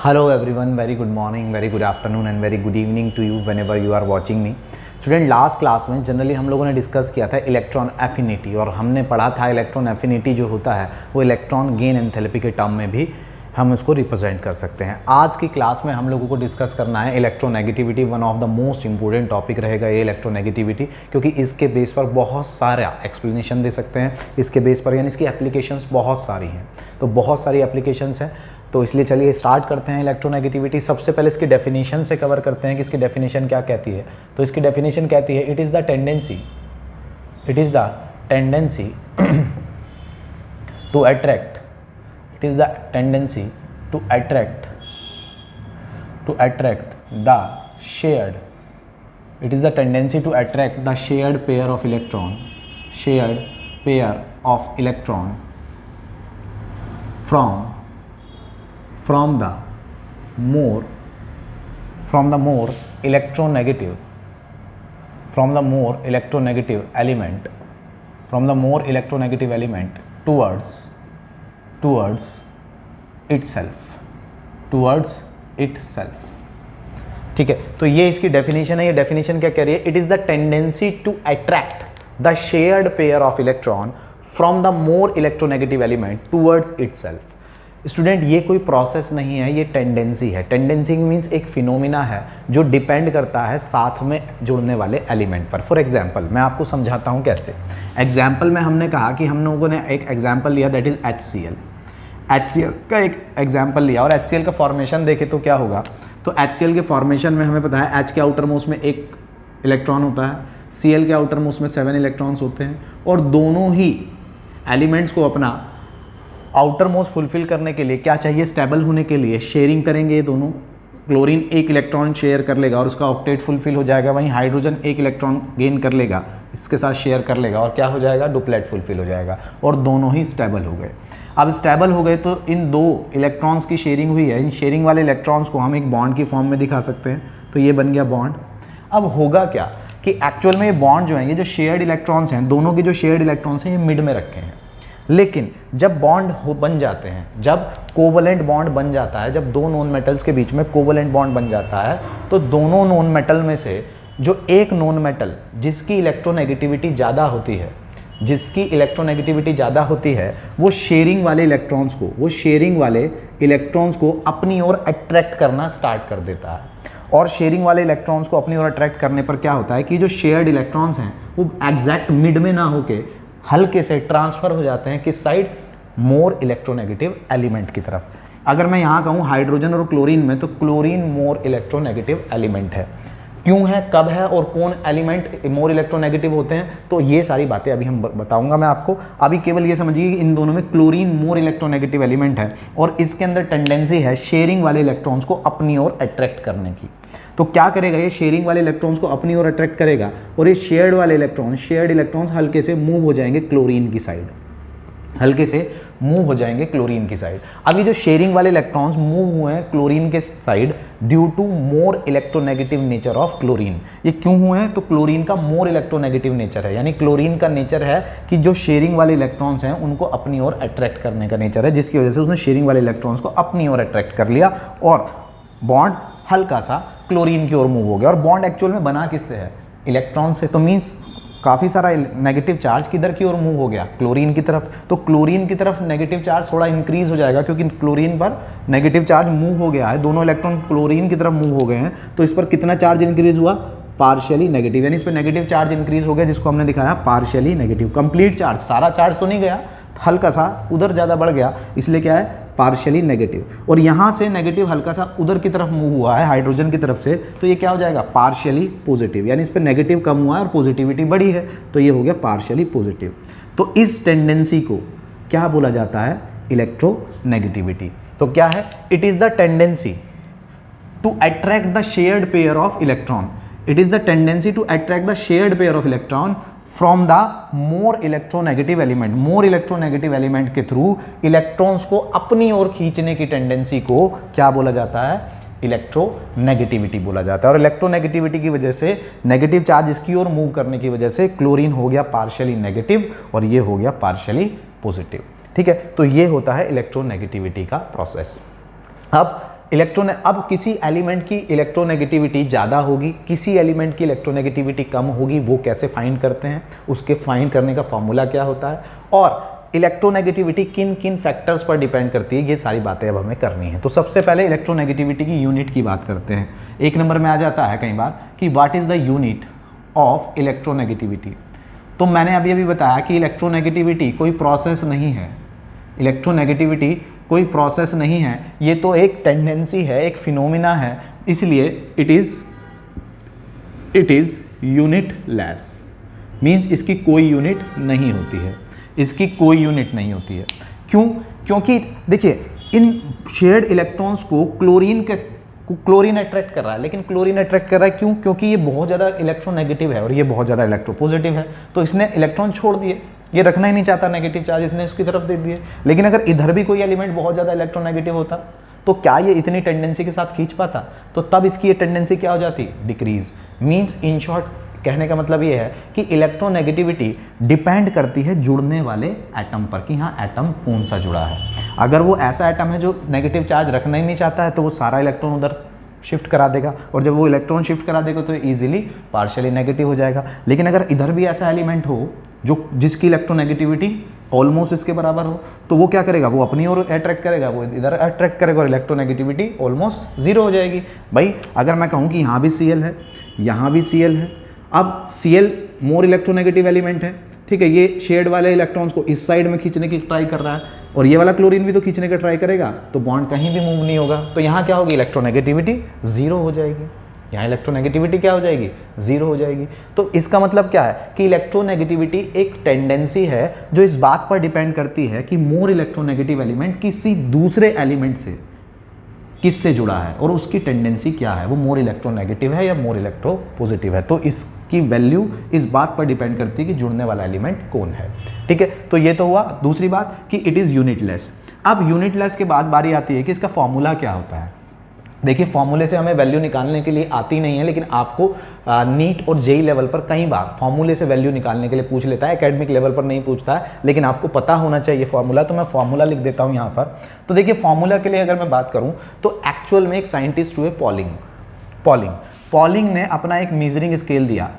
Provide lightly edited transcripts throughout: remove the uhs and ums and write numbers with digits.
Hello everyone, very good morning, very good afternoon and very good evening to you whenever you are watching me. Student, last class में generally हम लोगों ने discuss किया था electron affinity और हमने पढ़ा था इलेक्ट्रॉन एफिनिटी जो होता है वो इलेक्ट्रॉन गेन एंथैल्पी के टर्म में भी हम उसको रिप्रेजेंट कर सकते हैं। आज की क्लास में हम लोगों को डिस्कस करना है electronegativity. One of the most important topic रहेगा ये इलेक्ट्रोनेगेटिविटी, क्योंकि इसके बेस पर बहुत सारा एक्सप्लेनेशन दे सकते हैं। इसके बेस पर यानी इसकी एप्लीकेशंस बहुत सारी हैं, तो बहुत सारी एप्लीकेशंस हैं। तो इसलिए चलिए स्टार्ट करते हैं इलेक्ट्रोनेगेटिविटी। सबसे पहले इसकी डेफिनेशन से कवर करते हैं कि इसकी डेफिनेशन क्या कहती है। तो इसकी डेफिनेशन कहती है it is the tendency to attract the shared pair of electron from the more electronegative element towards itself। ठीक है, तो ये इसकी डेफिनेशन है। ये डेफिनेशन क्या कह रही है? It is the tendency to attract the shared pair of electron from the more electronegative element towards itself. Student, ये कोई प्रोसेस नहीं है, ये टेंडेंसी है। टेंडेंसी मीन्स एक फिनोमिना है जो डिपेंड करता है साथ में जुड़ने वाले एलिमेंट पर। फॉर एग्जाम्पल मैं आपको समझाता हूँ कैसे। एग्जाम्पल में हमने कहा कि हम लोगों ने एक एग्जाम्पल लिया, दैट इज HCl का एक एग्जाम्पल लिया और HCl का फॉर्मेशन देखे तो क्या होगा। तो HCl के फॉर्मेशन में हमें पता है H के आउटर मोस्ट में एक इलेक्ट्रॉन होता है, Cl के आउटर मोस्ट में 7 इलेक्ट्रॉन्स होते हैं, और दोनों ही एलिमेंट्स को अपना आउटर मोस्ट फुलफिल करने के लिए क्या चाहिए? स्टेबल होने के लिए शेयरिंग करेंगे ये दोनों। क्लोरीन एक इलेक्ट्रॉन शेयर कर लेगा और उसका ऑक्टेट फुलफिल हो जाएगा, वहीं हाइड्रोजन एक इलेक्ट्रॉन गेन कर लेगा, इसके साथ शेयर कर लेगा और क्या हो जाएगा? डुप्लेट फुलफिल हो जाएगा और दोनों ही स्टेबल हो गए। अब स्टेबल हो गए तो इन दो इलेक्ट्रॉन्स की शेयरिंग हुई है, इन शेयरिंग वाले इलेक्ट्रॉन्स को हम एक बॉन्ड की फॉर्म में दिखा सकते हैं। तो ये बन गया बॉन्ड। अब होगा क्या कि एक्चुअल में ये बॉन्ड जो है, ये जो शेयर्ड इलेक्ट्रॉन्स हैं, दोनों के जो शेयर्ड इलेक्ट्रॉन्स हैं ये मिड में रखे हैं। लेकिन जब बॉन्ड बन जाते हैं, जब कोवलेंट बॉन्ड बन जाता है, जब दो नॉन मेटल्स के बीच में कोवलेंट बॉन्ड बन जाता है, तो दोनों नॉन मेटल में से जो एक नॉन मेटल जिसकी इलेक्ट्रोनेगेटिविटी ज़्यादा होती है, वो शेयरिंग वाले इलेक्ट्रॉन्स को अपनी ओर अट्रैक्ट करना स्टार्ट कर देता है। और शेयरिंग वाले इलेक्ट्रॉन्स को अपनी ओर अट्रैक्ट करने पर क्या होता है कि जो शेयर्ड इलेक्ट्रॉन्स हैं वो एग्जैक्ट मिड में ना होके हल्के से ट्रांसफर हो जाते हैं किस साइड? मोर इलेक्ट्रोनेगेटिव एलिमेंट की तरफ। अगर मैं यहाँ कहूँ हाइड्रोजन और क्लोरीन में, तो क्लोरीन मोर इलेक्ट्रोनेगेटिव एलिमेंट है। क्यों है, कब है और कौन एलिमेंट मोर इलेक्ट्रोनेगेटिव होते हैं, तो ये सारी बातें अभी हम बताऊंगा मैं आपको। अभी केवल ये समझिए कि इन दोनों में क्लोरीन मोर इलेक्ट्रोनेगेटिव एलिमेंट है और इसके अंदर टेंडेंसी है शेयरिंग वाले इलेक्ट्रॉन्स को अपनी ओर अट्रैक्ट करने की। तो क्या करेगा ये? शेयरिंग वाले इलेक्ट्रॉन्स को अपनी ओर अट्रैक्ट करेगा और ये शेयर्ड इलेक्ट्रॉन्स हल्के से मूव हो जाएंगे क्लोरीन की साइड, अब ये जो शेयरिंग वाले इलेक्ट्रॉन्स मूव हुए हैं क्लोरीन के side due to more electronegative nature of chlorine. ये क्यों हुए हैं? तो क्लोरीन का मोर इलेक्ट्रोनेगेटिव नेचर है, यानी क्लोरीन का नेचर है कि जो शेयरिंग वाले इलेक्ट्रॉन्स हैं उनको अपनी ओर अट्रैक्ट करने का नेचर है, जिसकी वजह से उसने शेयरिंग वाले इलेक्ट्रॉन्स को अपनी ओर अट्रैक्ट कर लिया और बॉन्ड हल्का सा क्लोरीन की ओर मूव हो गया। और बॉन्ड एक्चुअल में बना किससे है? इलेक्ट्रॉन से। तो मीन्स काफ़ी सारा नेगेटिव चार्ज किधर की ओर मूव हो गया? क्लोरीन की तरफ। तो क्लोरीन की तरफ नेगेटिव चार्ज थोड़ा इंक्रीज हो जाएगा क्योंकि क्लोरीन पर नेगेटिव चार्ज मूव हो गया है, दोनों इलेक्ट्रॉन क्लोरीन की तरफ मूव हो गए हैं। तो इस पर कितना चार्ज इंक्रीज हुआ? पार्शियली नेगेटिव, यानी इस पर नेगेटिव चार्ज इंक्रीज हो गया, जिसको हमने दिखाया पार्शियली नेगेटिव। कंप्लीट चार्ज, सारा चार्ज तो नहीं गया, हल्का सा उधर ज़्यादा बढ़ गया, इसलिए क्या है? Partially negative. और यहाँ से नेगेटिव हल्का सा उधर की तरफ मूव हुआ है हाइड्रोजन की तरफ से, तो ये क्या हो जाएगा? पार्शियली पॉजिटिव, यानी इस पर नेगेटिव कम हुआ है और पॉजिटिविटी बढ़ी है, तो ये हो गया पार्शियली पॉजिटिव। तो इस टेंडेंसी को क्या बोला जाता है? इलेक्ट्रोनेगेटिविटी। तो क्या है? It is the tendency to attract the shared pair of electron from the more electronegative element के थ्रू इलेक्ट्रॉन्स को अपनी ओर खींचने की टेंडेंसी को क्या बोला जाता है? इलेक्ट्रोनेगेटिविटी बोला जाता है। और इलेक्ट्रोनेगेटिविटी की वजह से नेगेटिव चार्ज इसकी ओर मूव करने की वजह से क्लोरीन हो गया पार्शियली नेगेटिव और ये हो गया पार्शियली पॉजिटिव। ठीक है, तो ये होता है इलेक्ट्रोनेगेटिविटी का प्रोसेस। अब इलेक्ट्रॉन, अब किसी एलिमेंट की इलेक्ट्रोनेगेटिविटी ज़्यादा होगी, किसी एलिमेंट की इलेक्ट्रोनेगेटिविटी कम होगी, वो कैसे फाइंड करते हैं, उसके फाइंड करने का फॉर्मूला क्या होता है, और इलेक्ट्रोनेगेटिविटी किन किन फैक्टर्स पर डिपेंड करती है, ये सारी बातें अब हमें करनी है। तो सबसे पहले इलेक्ट्रोनेगेटिविटी की यूनिट की बात करते हैं। एक नंबर में आ जाता है कई बार कि what is the unit of electronegativity. तो मैंने अभी बताया कि इलेक्ट्रोनेगेटिविटी कोई प्रोसेस नहीं है, इलेक्ट्रोनेगेटिविटी कोई प्रोसेस नहीं है, ये तो एक टेंडेंसी है, एक फिनोमिना है, इसलिए इट इज़ यूनिटलेस, मीन्स इसकी कोई यूनिट नहीं होती है, इसकी कोई यूनिट नहीं होती है। क्यों? क्योंकि देखिए इन शेयर्ड इलेक्ट्रॉन्स को क्लोरीन अट्रैक्ट कर रहा है, लेकिन क्लोरीन अट्रैक्ट कर रहा है क्यों? क्योंकि ये बहुत ज़्यादा इलेक्ट्रोनेगेटिव है और ये बहुत ज़्यादा इलेक्ट्रोपॉजिटिव है, तो इसने इलेक्ट्रॉन छोड़ दिए, ये रखना ही नहीं चाहता नेगेटिव चार्ज, इसने उसकी तरफ दे दिए। लेकिन अगर इधर भी कोई एलिमेंट बहुत ज़्यादा इलेक्ट्रोनेगेटिव होता तो क्या ये इतनी टेंडेंसी के साथ खींच पाता? तो तब इसकी ये टेंडेंसी क्या हो जाती? डिक्रीज। मीन्स इन शॉर्ट कहने का मतलब ये है कि इलेक्ट्रोनेगेटिविटी डिपेंड करती है जुड़ने वाले एटम पर कि हाँ एटम कौन सा जुड़ा है। अगर वो ऐसा एटम है जो नेगेटिव चार्ज रखना ही नहीं चाहता है तो वो सारा इलेक्ट्रॉन उधर शिफ्ट करा देगा, और जब वो इलेक्ट्रॉन शिफ्ट करा देगा तो इजीली पार्शियली नेगेटिव हो जाएगा। लेकिन अगर इधर भी ऐसा एलिमेंट हो जिसकी इलेक्ट्रोनेगेटिविटी ऑलमोस्ट इसके बराबर हो, तो वो क्या करेगा? वो अपनी ओर अट्रैक्ट करेगा, वो इधर अट्रैक्ट करेगा और इलेक्ट्रोनेगेटिविटी ऑलमोस्ट जीरो हो जाएगी। भाई अगर मैं कहूँ कि यहाँ भी Cl है, यहाँ भी Cl है, अब Cl मोर इलेक्ट्रोनेगेटिव एलिमेंट है, ठीक है, ये शेड वाले इलेक्ट्रॉन्स को इस साइड में खींचने की ट्राई कर रहा है और ये वाला क्लोरीन भी तो खींचने का ट्राई करेगा, तो बॉन्ड कहीं भी मूव नहीं होगा, तो यहाँ क्या होगी? इलेक्ट्रोनेगेटिविटी जीरो हो जाएगी, यहाँ इलेक्ट्रोनेगेटिविटी क्या हो जाएगी? जीरो हो जाएगी। तो इसका मतलब क्या है कि इलेक्ट्रोनेगेटिविटी एक टेंडेंसी है जो इस बात पर डिपेंड करती है कि मोर इलेक्ट्रोनेगेटिव एलिमेंट किसी दूसरे एलिमेंट से किससे जुड़ा है और उसकी टेंडेंसी क्या है, वो मोर इलेक्ट्रोनेगेटिव है या मोर इलेक्ट्रोपॉजिटिव है। तो इसकी वैल्यू इस बात पर डिपेंड करती है कि जुड़ने वाला एलिमेंट कौन है, ठीक है। तो ये तो हुआ। दूसरी बात कि इट इज़ यूनिटलेस। अब यूनिटलेस के बाद बारी आती है कि इसका फॉर्मूला क्या होता है। देखिए फॉर्मूले से हमें वैल्यू निकालने के लिए आती नहीं है, लेकिन आपको नीट और जेई लेवल पर कई बार फॉर्मूले से वैल्यू निकालने के लिए पूछ लेता है, एकेडमिक लेवल पर नहीं पूछता है, लेकिन आपको पता होना चाहिए फॉर्मूला। तो मैं फॉर्मूला लिख देता हूँ यहाँ पर। तो देखिए फॉर्मूला के लिए अगर मैं बात करूँ तो एक्चुअल में एक साइंटिस्ट हुए पॉलिंग ने अपना एक मीजरिंग स्केल दिया।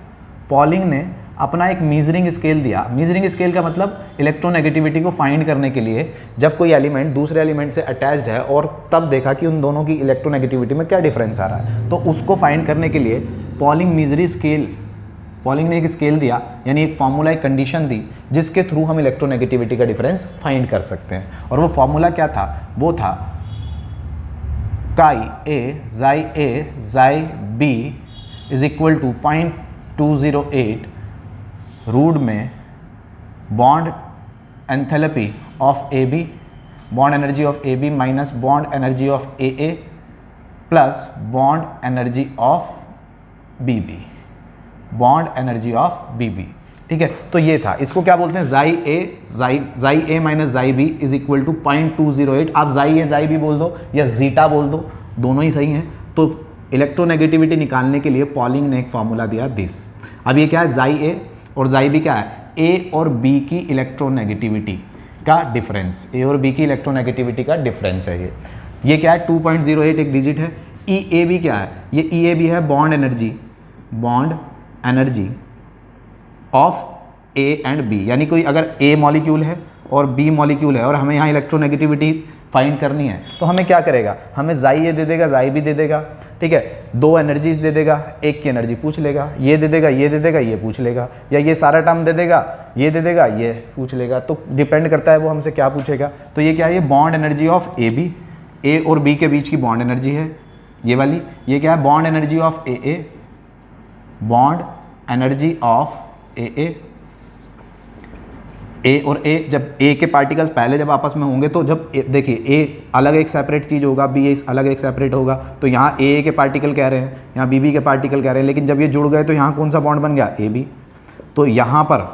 पॉलिंग ने अपना एक मीजरिंग स्केल दिया। मीजरिंग स्केल का मतलब इलेक्ट्रोनेगेटिविटी को फाइंड करने के लिए जब कोई एलिमेंट दूसरे एलिमेंट से अटैच्ड है और तब देखा कि उन दोनों की इलेक्ट्रोनेगेटिविटी में क्या डिफरेंस आ रहा है, तो उसको फाइंड करने के लिए पॉलिंग ने एक स्केल दिया, यानी एक फॉर्मूला, एक कंडीशन दी जिसके थ्रू हम इलेक्ट्रोनेगेटिविटी का डिफरेंस फाइंड कर सकते हैं। और वो फॉर्मूला क्या था? वो था काई ए जाई B is equal to 0.208 root में bond enthalpy of A B, bond energy of A B minus bond energy of A plus bond energy of B B, bond energy of B B, ठीक है। तो ये था, इसको क्या बोलते हैं? जाई ए माइनस जाई बी इज इक्वल टू 0.208। आप जाई ए जाई बी बोल दो या जीटा बोल दो, दोनों ही सही हैं। तो इलेक्ट्रोनेगेटिविटी निकालने के लिए पॉलिंग ने एक फॉर्मूला दिया दिस। अब ये क्या है? जाई ए और जाई बी क्या है? ए और बी की इलेक्ट्रोनेगेटिविटी का डिफरेंस, ए और बी की इलेक्ट्रोनेगेटिविटी का डिफरेंस है ये क्या है? 2.08 एक डिजिट है। ई ए बी क्या है? ये ई ए बी है bond energy of A and B, यानी कोई अगर ए मॉलिक्यूल है और बी मॉलिक्यूल है और हमें यहाँ इलेक्ट्रोनेगेटिविटी फाइंड करनी है तो हमें क्या करेगा? हमें जाई ए दे देगा, जाई बी दे देगा, ठीक है, दो एनर्जीज दे देगा, एक की एनर्जी पूछ लेगा, ये दे देगा, ये दे देगा, ये पूछ लेगा, या ये सारा टर्म दे देगा, ये दे देगा, ये पूछ लेगा। तो डिपेंड करता है वो हमसे क्या पूछेगा। तो ये क्या है? ये bond energy of A B, A और बी के बीच की बॉन्ड एनर्जी है ये वाली। ये क्या है? Bond energy of A, bond energy of A और ए, जब ए के पार्टिकल्स पहले जब आपस में होंगे तो जब देखिए ए अलग एक सेपरेट चीज़ होगा, बी अलग एक सेपरेट होगा, तो यहाँ ए के पार्टिकल कह रहे हैं, यहाँ बी के पार्टिकल कह रहे हैं, लेकिन जब ये जुड़ गए तो यहाँ कौन सा बॉन्ड बन गया? A B. तो यहाँ पर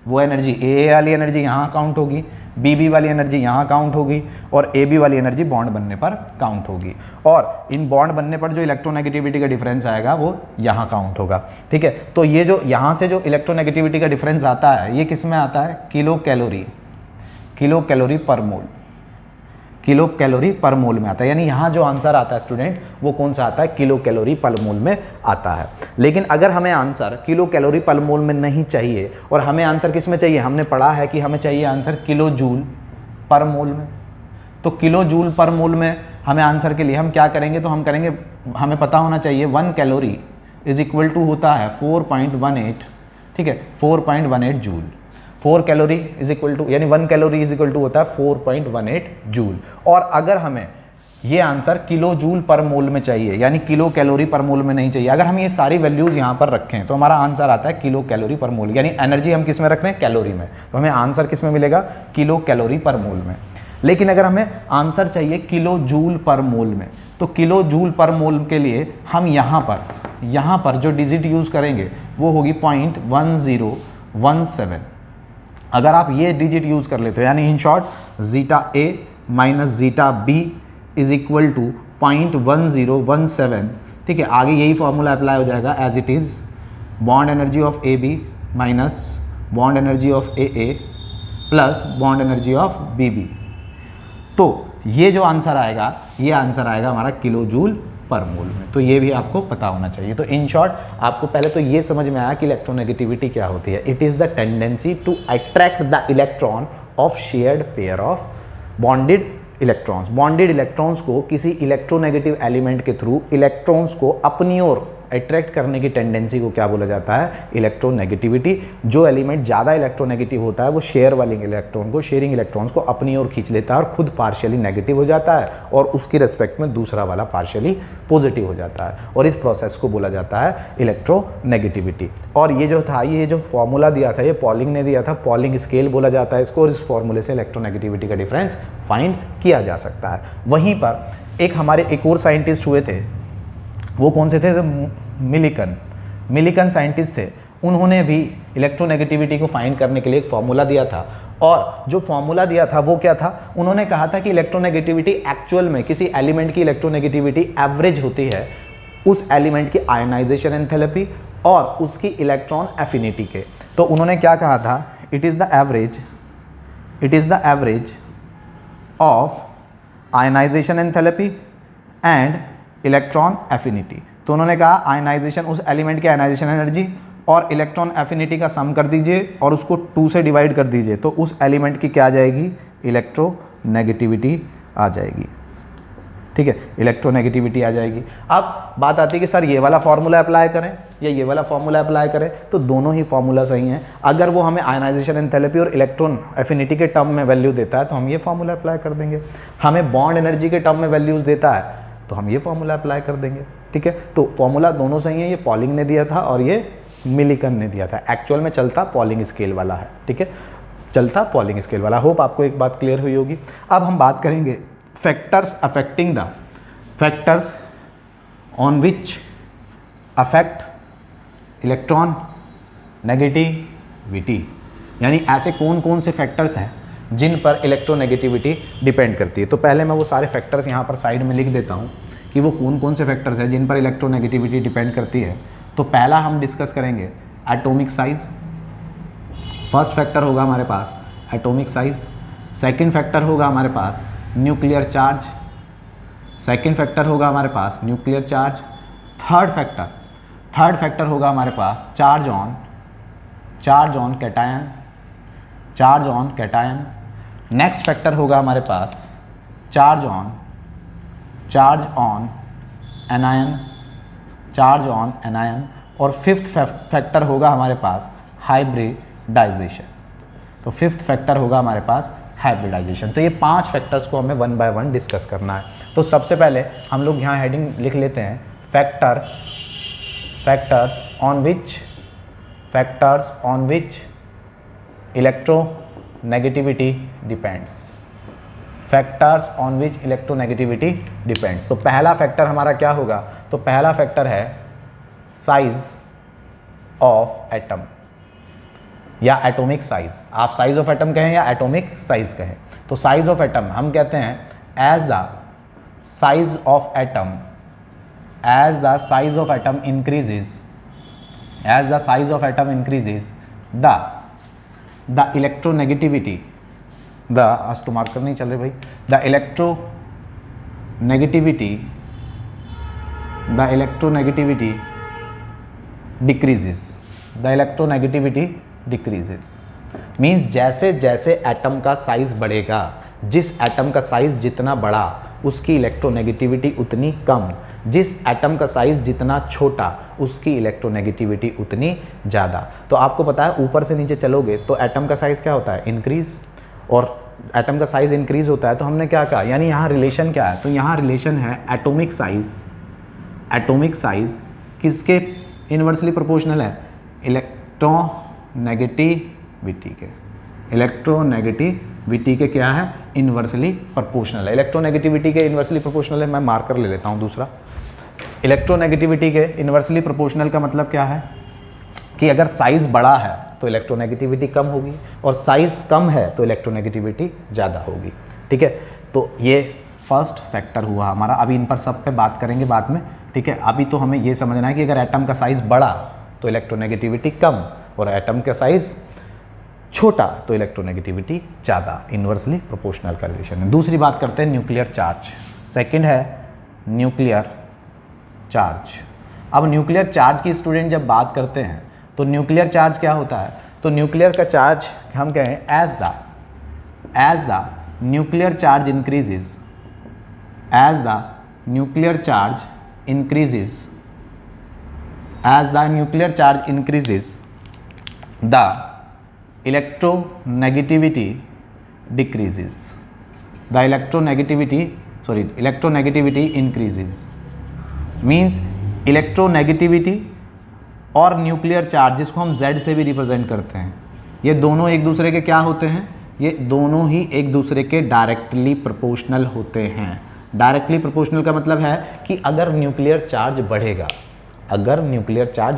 वो एनर्जी ए वाली एनर्जी यहाँ काउंट होगी, बी वाली एनर्जी यहाँ काउंट होगी और ए बी वाली एनर्जी बॉन्ड बनने पर काउंट होगी, और इन बॉन्ड बनने पर जो इलेक्ट्रोनेगेटिविटी का डिफरेंस आएगा वो यहाँ काउंट होगा, ठीक है। तो ये जो यहाँ से जो इलेक्ट्रोनेगेटिविटी का डिफरेंस आता है ये किस में आता है? किलो कैलोरी पर मोल। किलो कैलोरी पर मोल में आता है। यानी यहाँ जो आंसर आता है स्टूडेंट वो कौन सा आता है, किलो कैलोरी पर मोल में आता है। लेकिन अगर हमें आंसर किलो कैलोरी पर मोल में नहीं चाहिए और हमें आंसर किस में चाहिए, हमने पढ़ा है कि हमें चाहिए आंसर किलो जूल पर मोल में। तो किलो जूल पर मोल में हमें आंसर के लिए हम क्या करेंगे, तो हम करेंगे, हमें पता होना चाहिए 1 कैलोरी इज इक्वल टू होता है 4.18, ठीक है, 4.18 joule. 4 calorie is equal to, यानी 1 कैलोरी इज इक्वल टू होता है 4.18 जूल। और अगर हमें ये आंसर किलो जूल पर मोल में चाहिए, यानी किलो कैलोरी पर मोल में नहीं चाहिए, अगर हम ये सारी वैल्यूज यहाँ पर रखें तो हमारा आंसर आता है किलो कैलोरी पर मोल। यानी एनर्जी हम किस में रख रहे हैं, कैलोरी में, तो हमें आंसर किस में मिलेगा, किलो कैलोरी पर मोल में। लेकिन अगर हमें आंसर चाहिए किलो जूल पर मोल में, तो किलो जूल पर मोल के लिए हम यहाँ पर जो डिजिट यूज़ करेंगे वो होगी 0.1017। अगर आप ये डिजिट यूज़ कर लेते हो, यानी in short zeta A minus zeta B is equal to 0.1017, ठीक है। आगे यही फॉर्मूला अप्लाई हो जाएगा as it is, bond energy of A B minus bond energy of A A plus bond energy of B B. तो ये जो answer आएगा, ये आंसर आएगा हमारा किलो जूल पर मोल में। तो ये भी आपको पता होना चाहिए। तो इन शॉर्ट आपको पहले तो ये समझ में आया कि इलेक्ट्रोनेगेटिविटी क्या होती है। It is the tendency to attract the electron of shared pair of bonded electrons. Bonded electrons को किसी इलेक्ट्रोनेगेटिव एलिमेंट के थ्रू इलेक्ट्रॉन्स को अपनी ओर अट्रैक्ट करने की टेंडेंसी को क्या बोला जाता है, इलेक्ट्रोनेगेटिविटी। जो एलिमेंट ज़्यादा इलेक्ट्रोनेगेटिव होता है वो शेयर वाले इलेक्ट्रॉन को, शेयरिंग इलेक्ट्रॉन्स को अपनी ओर खींच लेता है और खुद पार्शियली नेगेटिव हो जाता है और उसकी रेस्पेक्ट में दूसरा वाला पार्शियली पॉजिटिव हो जाता है और इस प्रोसेस को बोला जाता है इलेक्ट्रोनेगेटिविटी। और ये जो था, ये जो फॉर्मूला दिया था, ये पॉलिंग ने दिया था, पॉलिंग स्केल बोला जाता है इसको, और इस फॉर्मूले से इलेक्ट्रोनेगेटिविटी का डिफरेंस फाइंड किया जा सकता है। वहीं पर एक और साइंटिस्ट हुए थे, वो कौन से थे, मिलिकन साइंटिस्ट थे। उन्होंने भी इलेक्ट्रोनेगेटिविटी को फाइंड करने के लिए एक फॉर्मूला दिया था, और जो फॉर्मूला दिया था वो क्या था, उन्होंने कहा था कि इलेक्ट्रोनेगेटिविटी एक्चुअल में किसी एलिमेंट की इलेक्ट्रोनेगेटिविटी एवरेज होती है उस एलिमेंट की आयनाइजेशन एंथैल्पी और उसकी इलेक्ट्रॉन एफिनिटी के। तो उन्होंने क्या कहा था, it is the average of ionization enthalpy and electron affinity. तो उन्होंने कहा आयनाइजेशन, उस एलिमेंट की आयनाइजेशन एनर्जी और इलेक्ट्रॉन एफिनिटी का सम कर दीजिए और उसको 2 से डिवाइड कर दीजिए, तो उस एलिमेंट की क्या आ जाएगी, इलेक्ट्रोनेगेटिविटी आ जाएगी, ठीक है, इलेक्ट्रोनेगेटिविटी आ जाएगी। अब बात आती है कि सर ये वाला फॉर्मूला अप्लाई करें या ये वाला फॉर्मूला अप्लाई करें, तो दोनों ही फॉर्मूला सही हैं। अगर वो हमें आयनाइजेशन एंथैल्पी और इलेक्ट्रॉन एफिनिटी के टर्म में वैल्यू देता है तो हम ये फॉर्मूला अप्लाई कर देंगे। हमें बॉन्ड एनर्जी के टर्म में वैल्यूज़ देता है तो हम ये फॉर्मूला अप्लाई कर देंगे, ठीक है। तो फॉर्मूला दोनों सही है, ये पॉलिंग ने दिया था और ये मिलिकन ने दिया था। एक्चुअल में चलता पॉलिंग स्केल वाला है, ठीक है, चलता पॉलिंग स्केल वाला। होप आपको एक बात क्लियर हुई होगी। अब हम बात करेंगे factors affecting the factors on which affect electron negativity, यानी ऐसे कौन कौन से फैक्टर्स हैं जिन पर इलेक्ट्रोनेगेटिविटी डिपेंड करती है। तो पहले मैं वो सारे फैक्टर्स यहाँ पर साइड में लिख देता हूँ कि वो कौन कौन से फैक्टर्स हैं जिन पर इलेक्ट्रोनेगेटिविटी डिपेंड करती है। तो पहला हम डिस्कस करेंगे एटॉमिक साइज। फर्स्ट फैक्टर होगा हमारे पास एटॉमिक साइज। सेकंड फैक्टर होगा हमारे पास न्यूक्लियर चार्ज। सेकंड फैक्टर होगा हमारे पास न्यूक्लियर चार्ज। थर्ड फैक्टर होगा हमारे पास charge on cation. Next factor होगा हमारे पास चार्ज ऑन एनायन। और फिफ्थ फैक्टर होगा हमारे पास हाइब्रिडाइजेशन। तो फिफ्थ फैक्टर होगा हमारे पास हाइब्रिडाइजेशन। तो ये 5 फैक्टर्स को हमें 1 बाय 1 डिस्कस करना है। तो सबसे पहले हम लोग यहाँ हेडिंग लिख लेते हैं factors on which electronegativity depends. तो पहला फैक्टर हमारा क्या होगा, तो पहला फैक्टर है साइज ऑफ एटम या एटॉमिक साइज। आप साइज ऑफ एटम कहें या एटॉमिक साइज कहें। तो साइज ऑफ एटम हम कहते हैं as the size of atom increases the electronegativity the, आज तो मार्कर नहीं चल रहे भाई, the electronegativity decreases, the electronegativity decreases means जैसे जैसे एटम का साइज बढ़ेगा, जिस एटम का साइज जितना बड़ा उसकी इलेक्ट्रोनेगेटिविटी उतनी कम, जिस एटम का साइज जितना छोटा उसकी इलेक्ट्रोनेगेटिविटी उतनी ज़्यादा। तो आपको पता है ऊपर से नीचे चलोगे तो एटम का साइज क्या होता है, इंक्रीज, और एटम का साइज इंक्रीज होता है तो हमने क्या कहा, यानी यहाँ रिलेशन क्या है, तो यहाँ रिलेशन है एटॉमिक साइज किसके इन्वर्सली प्रोपोर्शनल है, इलेक्ट्रोनेगेटिविटी के क्या है, इन्वर्सली प्रोपोर्शनल है। इलेक्ट्रोनेगेटिविटी के इन्वर्सली प्रोपोर्शनल है, मैं मार्कर ले लेता हूँ दूसरा। इलेक्ट्रोनेगेटिविटी के इन्वर्सली प्रोपोर्शनल का मतलब क्या है कि अगर साइज बड़ा है तो इलेक्ट्रोनेगेटिविटी कम होगी, और साइज कम है तो इलेक्ट्रोनेगेटिविटी ज़्यादा होगी। ठीक है, तो ये फर्स्ट फैक्टर हुआ हमारा। अभी इन पर सब पे बात करेंगे बाद में। ठीक है, अभी तो हमें ये समझना है कि अगर एटम का साइज बड़ा तो इलेक्ट्रोनेगेटिविटी कम, और एटम का साइज छोटा तो इलेक्ट्रोनेगेटिविटी ज़्यादा, इन्वर्सली प्रोपोर्शनल का रिलेशन है। दूसरी बात करते हैं न्यूक्लियर चार्ज। सेकंड है न्यूक्लियर चार्ज। अब न्यूक्लियर चार्ज की स्टूडेंट जब बात करते हैं तो न्यूक्लियर चार्ज क्या होता है, तो न्यूक्लियर का चार्ज हम कहें as the nuclear charge increases, as the nuclear charge increases, the electronegativity decreases, electronegativity increases means electronegativity और न्यूक्लियर चार्ज, जिसको हम Z से भी रिप्रेजेंट करते हैं, ये दोनों एक दूसरे के क्या होते हैं, ये दोनों ही एक दूसरे के डायरेक्टली प्रोपोर्शनल होते हैं। डायरेक्टली प्रोपोर्शनल का मतलब है कि अगर न्यूक्लियर चार्ज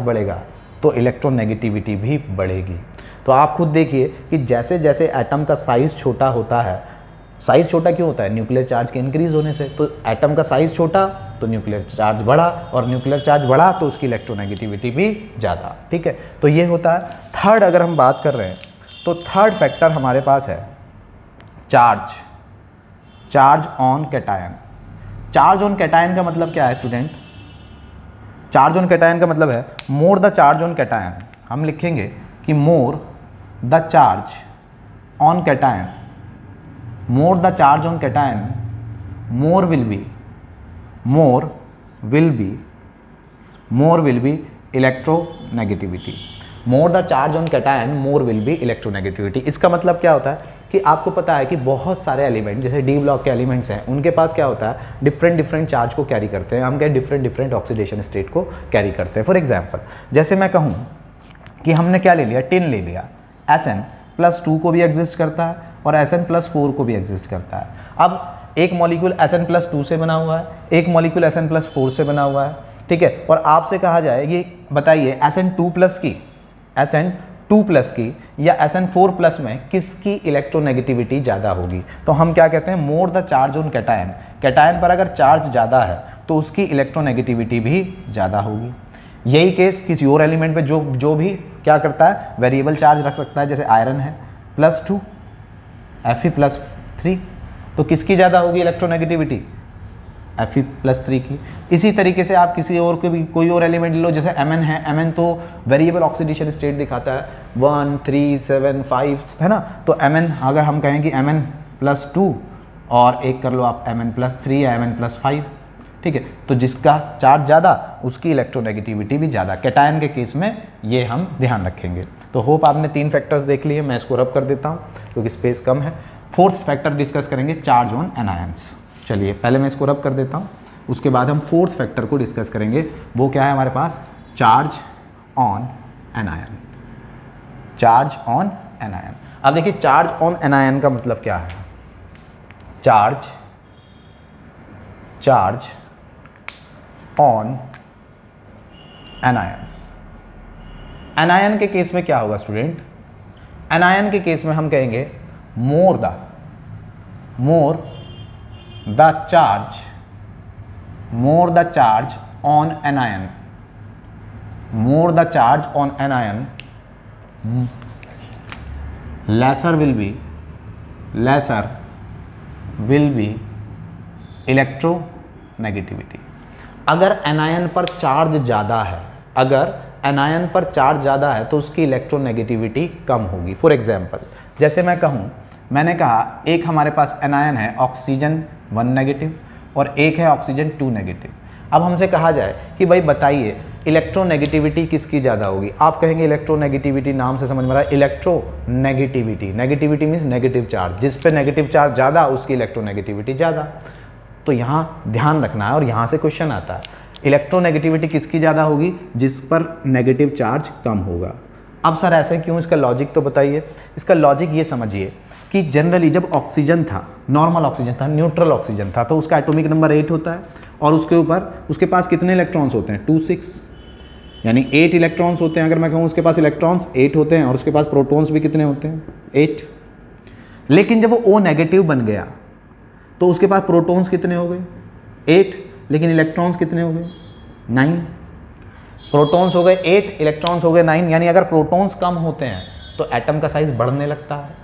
बढ़ेगा तो इलेक्ट्रोनेगेटिविटी भी बढ़ेगी। तो आप खुद देखिए कि जैसे जैसे एटम का साइज छोटा होता है, साइज छोटा क्यों होता है, न्यूक्लियर चार्ज के इंक्रीज होने से। तो एटम का साइज छोटा तो न्यूक्लियर चार्ज बढ़ा, और न्यूक्लियर चार्ज बढ़ा तो उसकी इलेक्ट्रोनेगेटिविटी भी ज़्यादा। ठीक है, तो ये होता है। थर्ड अगर हम बात कर रहे हैं तो थर्ड फैक्टर हमारे पास है charge on cation. Charge on cation का मतलब क्या है स्टूडेंट, चार्ज ऑन कैटायन का मतलब है more the charge on cation. हम लिखेंगे कि more the charge on cation, more the charge on cation, more will be electronegativity. More the charge on cation, more will be electronegativity. इसका मतलब क्या होता है कि आपको पता है कि बहुत सारे एलिमेंट, जैसे डी ब्लॉक के एलिमेंट्स हैं, उनके पास क्या होता है, डिफरेंट चार्ज को कैरी करते हैं। हम क्या डिफरेंट ऑक्सीडेशन स्टेट को कैरी करते हैं। फॉर एग्जांपल जैसे मैं कहूँ कि हमने क्या ले लिया, टिन ले लिया, Sn+2 को भी एग्जिस्ट करता है और Sn+4 को भी एग्जिस्ट करता है। अब एक मॉलिक्यूल Sn+2 से बना हुआ है, एक मॉलिक्यूल Sn+4 से बना हुआ है। ठीक है, और आपसे कहा जाए ये बताइए SN2+ की या SN4+ में किसकी इलेक्ट्रोनेगेटिविटी ज़्यादा होगी। तो हम क्या कहते हैं, more the charge on cation. Cation पर अगर चार्ज ज़्यादा है तो उसकी इलेक्ट्रोनेगेटिविटी भी ज़्यादा होगी। यही केस किसी और एलिमेंट पे जो भी क्या करता है, वेरिएबल चार्ज रख सकता है, जैसे आयरन है +2 Fe+3, तो किसकी ज़्यादा होगी इलेक्ट्रोनेगेटिविटी, Fe+3 की। इसी तरीके से आप किसी और के भी कोई और एलिमेंट ले लो, जैसे Mn है, Mn तो वेरिएबल ऑक्सीडेशन स्टेट दिखाता है 1, 3, 7, 5 है ना। तो Mn अगर हम कहें कि Mn+2 और एक कर लो आप Mn+3 या Mn+5, ठीक है, तो जिसका चार्ज ज़्यादा उसकी इलेक्ट्रोनेगेटिविटी भी ज़्यादा। कैटायन के केस में ये हम ध्यान रखेंगे। तो होप आपने 3 फैक्टर्स देख लिए। मैं इसको रब कर देता हूँ क्योंकि स्पेस कम है। फोर्थ फैक्टर डिस्कस करेंगे, चार्ज ऑन एनायंस। चलिए पहले मैं इसको रब कर देता हूँ, उसके बाद हम फोर्थ फैक्टर को डिस्कस करेंगे। वो क्या है हमारे पास, charge on anion. Charge on anion. अब देखिए चार्ज ऑन एनायन का मतलब क्या है। Charge on anions. एनायन के केस में क्या होगा स्टूडेंट, एनायन के केस में हम कहेंगे more the charge on anion, more the charge on anion, lesser will be lesser will be electronegativity. अगर एनायन पर चार्ज ज़्यादा है, अगर एनायन पर चार्ज ज़्यादा है तो उसकी इलेक्ट्रोनेगेटिविटी कम होगी। फॉर एग्जांपल, जैसे मैं कहूँ, मैंने कहा एक हमारे पास एनायन है ऑक्सीजन 1 नेगेटिव और एक है ऑक्सीजन 2 नेगेटिव। अब हमसे कहा जाए कि भाई बताइए इलेक्ट्रोनेगेटिविटी किसकी ज़्यादा होगी। आप कहेंगे इलेक्ट्रोनेगेटिविटी, नाम से समझ में आ रहा है, electronegativity, negativity means negative charge, जिस पे नेगेटिव चार्ज ज़्यादा उसकी इलेक्ट्रोनेगेटिविटी ज़्यादा। तो यहाँ ध्यान रखना है और यहाँ से क्वेश्चन आता है, इलेक्ट्रोनेगेटिविटी किसकी ज़्यादा होगी, जिस पर नेगेटिव चार्ज कम होगा। अब सर ऐसे क्यों, इसका लॉजिक तो बताइए। इसका लॉजिक ये समझिए कि जनरली जब ऑक्सीजन था, नॉर्मल ऑक्सीजन था, न्यूट्रल ऑक्सीजन था, तो उसका एटॉमिक नंबर 8 होता है और उसके ऊपर उसके पास कितने इलेक्ट्रॉन्स होते हैं, 2 6, यानी 8 इलेक्ट्रॉन्स होते हैं। अगर मैं कहूँ उसके पास इलेक्ट्रॉन्स 8 होते हैं और उसके पास प्रोटॉन्स भी कितने होते हैं, 8। लेकिन जब वो O नेगेटिव बन गया तो उसके पास प्रोटॉन्स कितने हो गए, 8, लेकिन इलेक्ट्रॉन्स कितने हो गए, 9। प्रोटॉन्स हो गए 8, इलेक्ट्रॉन्स हो गए 9, यानी अगर प्रोटॉन्स कम होते हैं तो एटम का साइज बढ़ने लगता है।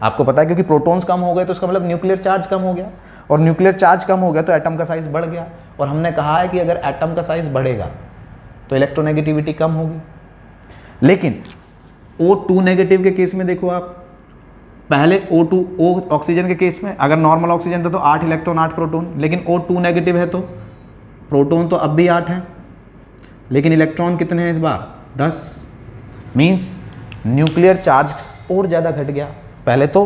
आपको पता है, क्योंकि प्रोटॉन्स कम हो गए तो उसका मतलब न्यूक्लियर चार्ज कम हो गया, और न्यूक्लियर चार्ज कम हो गया तो एटम का साइज बढ़ गया। और हमने कहा है कि अगर एटम का साइज बढ़ेगा तो इलेक्ट्रोनेगेटिविटी कम होगी। लेकिन O2 नेगेटिव के केस में देखो आप, पहले O ऑक्सीजन के केस में अगर नॉर्मल ऑक्सीजन था तो 8 इलेक्ट्रॉन 8 प्रोटॉन, लेकिन O2 नेगेटिव है तो प्रोटॉन तो अब भी 8 हैं, लेकिन इलेक्ट्रॉन कितने हैं इस बार, 10। मीन्स न्यूक्लियर चार्ज और ज़्यादा घट गया। पहले तो